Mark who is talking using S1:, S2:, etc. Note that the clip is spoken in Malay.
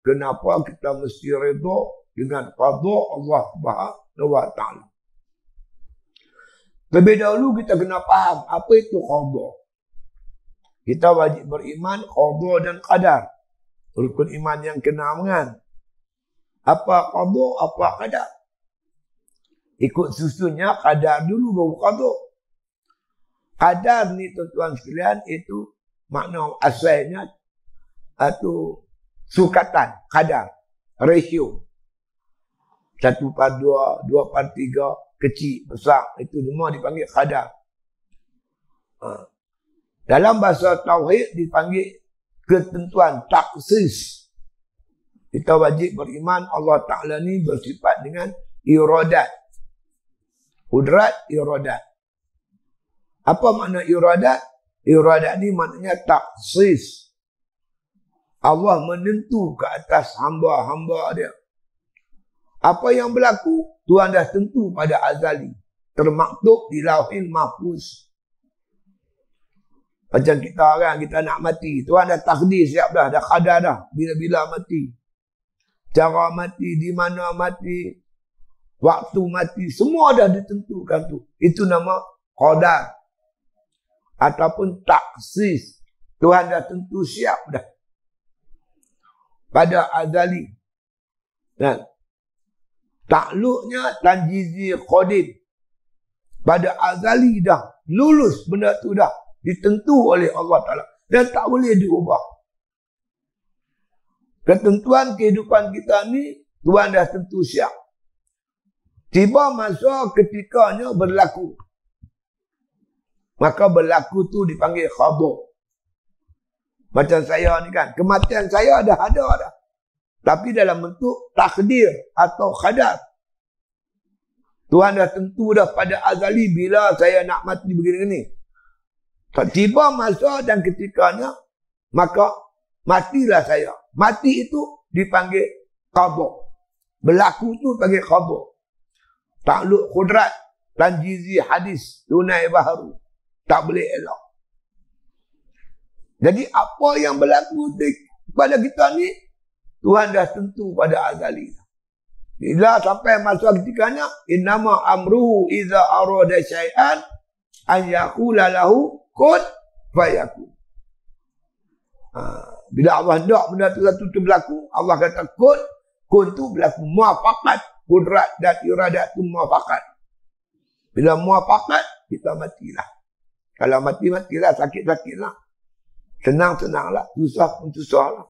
S1: kenapa kita mesti redha dengan qada Allah Subhanahu wa taala. Lebih dahulu kita kena faham apa itu qada. Kita wajib beriman qada dan qadar. Rukun iman yang ke-6 kan. Apa qada, apa qadar. Ikut susunnya qadar dulu baru qada. Qadar ni tuan-tuan sekalian itu makna asalnya atau sukatan, qadar, ratio. 1/2, 2/3, kecil, besar. Itu semua dipanggil qadar. Dalam bahasa Tauhid dipanggil ketentuan, taksis. Kita wajib beriman Allah Ta'ala ni bersifat dengan iradat. Kudrat, iradat. Apa makna iradat? Iradat ni maknanya taksis. Allah menentu ke atas hamba-hamba dia. Apa yang berlaku, Tuhan dah tentu pada azali. Termaktub di Lauhil Mahfuz. Macam kita kan, kita nak mati. Tuhan dah takdir siap dah, dah qadar dah. Bila-bila mati. Cara mati, di mana mati, waktu mati, semua dah ditentukan tu. Itu nama qadar. Ataupun taksis. Tuhan dah tentu siap dah. Pada azali. Dan takluknya tanjizi qadim. Pada azali dah. Lulus benda tu dah. Ditentu oleh Allah Ta'ala. Dan tak boleh diubah. Ketentuan kehidupan kita ni, Tuhan dah tentu siap. Tiba masa ketikanya berlaku. Maka berlaku tu dipanggil khabar. Macam saya ni kan, kematian saya dah ada dah. Tapi dalam bentuk takdir atau qadar. Tuhan dah tentu dah pada azali bila saya nak mati begini-begini. Tiba masa dan ketikanya, maka matilah saya. Mati itu dipanggil qadar. Berlaku tu panggil qadar. Takluk kudrat, tanjizi hadis, tunai baharu. Tak boleh elak. Jadi apa yang berlaku pada kita ni, Tuhan dah tentu pada azali. Bila sampai masa ketikanya, innama amruhu iza arada syai'an an yaqula lahu kun fayakun. Bila Allah hendak benda tu berlaku, Allah kata kun tu berlaku. Muafakat, kudrat dan iradat tu muafakat. Bila muafakat, kita matilah. Kalau mati, matilah. Sakit-sakitlah. Senang-senanglah. Susah pun susahlah.